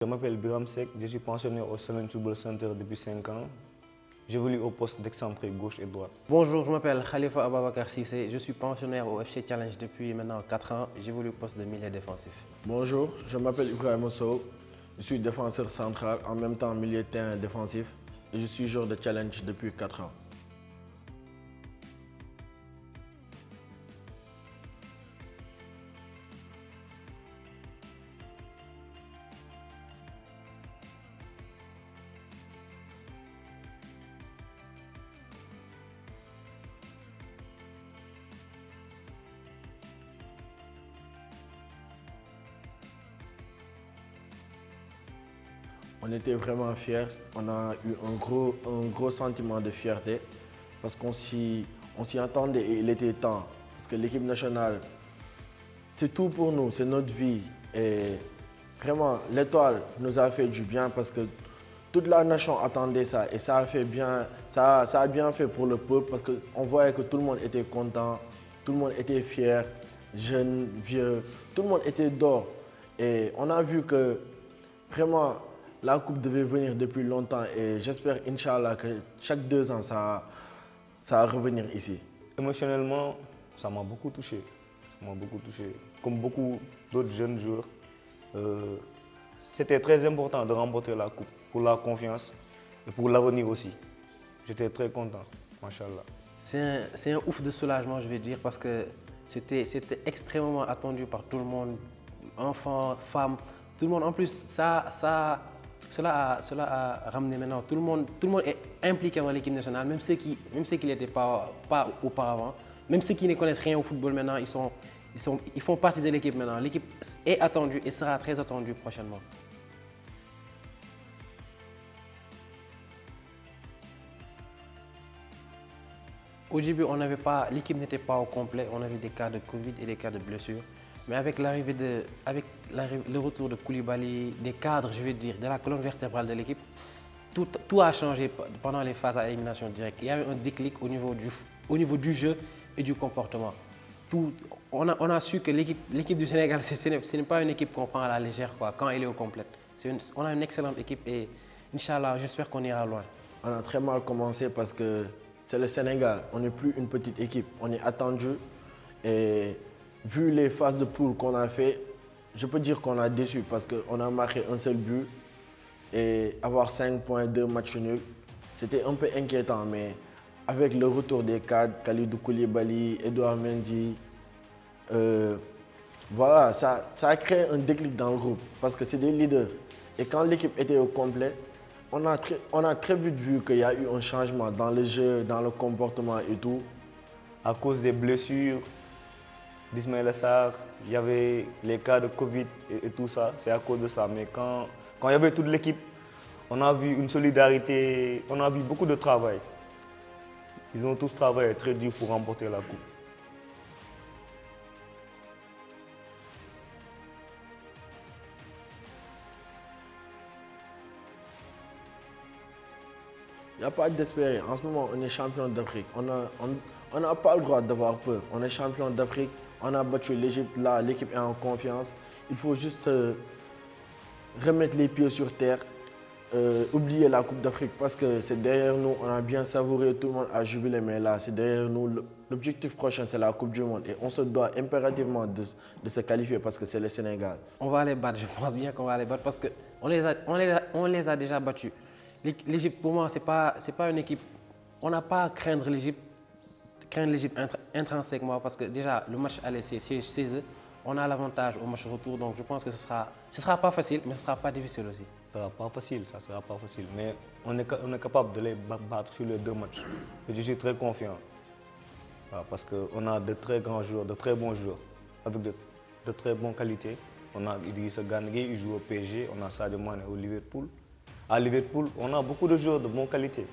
Je m'appelle Biram Sek, je suis pensionnaire au Salon Football Center depuis 5 ans. J'évolue au poste d'excentré gauche et droite. Bonjour, je m'appelle Khalifa Ababakar Sissé, je suis pensionnaire au FC Challenge depuis maintenant 4 ans. J'évolue au poste de milieu défensif. Bonjour, je m'appelle Ibrahim Sow, je suis défenseur central, en même temps milieu de terrain défensif et je suis joueur de Challenge depuis 4 ans. On était vraiment fiers, on a eu un gros sentiment de fierté parce qu'on s'y attendait et il était temps. Parce que l'équipe nationale, c'est tout pour nous, c'est notre vie. Et vraiment, l'étoile nous a fait du bien parce que toute la nation attendait ça et ça a bien fait pour le peuple parce qu'on voyait que tout le monde était content, tout le monde était fier, jeunes, vieux, tout le monde était d'or. Et on a vu que vraiment, la coupe devait venir depuis longtemps et j'espère, Inch'Allah, que chaque 2 ans, ça va revenir ici. Émotionnellement, ça m'a beaucoup touché. Ça m'a beaucoup touché. Comme beaucoup d'autres jeunes joueurs, c'était très important de remporter la coupe pour la confiance et pour l'avenir aussi. J'étais très content, machallah. C'est un ouf de soulagement, je vais dire, parce que c'était extrêmement attendu par tout le monde, enfants, femmes, tout le monde. En plus, cela a ramené maintenant, tout le monde est impliqué dans l'équipe nationale, même ceux qui n'étaient pas auparavant, même ceux qui ne connaissent rien au football maintenant, ils font partie de l'équipe maintenant. L'équipe est attendue et sera très attendue prochainement. Au début, l'équipe n'était pas au complet, on avait des cas de Covid et des cas de blessures. Mais avec le retour de Koulibaly, des cadres, je veux dire, de la colonne vertébrale de l'équipe, tout a changé pendant les phases à élimination directe. Il y avait un déclic au niveau du jeu et du comportement. On a su que l'équipe du Sénégal, ce n'est pas une équipe qu'on prend à la légère quand elle est au complet. On a une excellente équipe et Inch'Allah, j'espère qu'on ira loin. On a très mal commencé parce que c'est le Sénégal, on n'est plus une petite équipe, on est attendu et vu les phases de poule qu'on a fait, je peux dire qu'on a déçu parce qu'on a marqué un seul but et avoir 5 points, 2 matchs nuls, c'était un peu inquiétant. Mais avec le retour des cadres, Kalidou Koulibaly, Edouard Mendy, voilà, ça a créé un déclic dans le groupe parce que c'est des leaders. Et quand l'équipe était au complet, on a très vite vu qu'il y a eu un changement dans le jeu, dans le comportement et tout. À cause des blessures d'Ismaël Sarr, il y avait les cas de Covid et tout ça, c'est à cause de ça. Mais quand il y avait toute l'équipe, on a vu une solidarité, on a vu beaucoup de travail. Ils ont tous travaillé très dur pour remporter la coupe. Il n'y a pas d'espérer. En ce moment, on est champion d'Afrique. On n'a pas le droit d'avoir peur. On est champion d'Afrique. On a battu l'Égypte. Là, l'équipe est en confiance. Il faut juste remettre les pieds sur terre, oublier la Coupe d'Afrique parce que c'est derrière nous. On a bien savouré, tout le monde a jubilé. Mais là, c'est derrière nous. L'objectif prochain, c'est la Coupe du Monde. Et on se doit impérativement de se qualifier parce que c'est le Sénégal. On va les battre, je pense bien qu'on va les battre parce qu'on les a déjà battus. L'Égypte, pour moi, ce n'est pas une équipe. On n'a pas à craindre l'Égypte intrinsèquement parce que déjà, le match aller, c'est chez eux. On a l'avantage au match retour, donc je pense que ce sera pas facile, mais ce ne sera pas difficile aussi. Ça ne sera pas facile, mais on est capable de les battre sur les 2 matchs. Et je suis très confiant parce qu'on a de très grands joueurs, de très bons joueurs, avec de très bonnes qualités. On a Idrissa Gana Gueye, il joue au PSG, on a Sadio Mané au Liverpool. À Liverpool, on a beaucoup de joueurs de bonne qualité.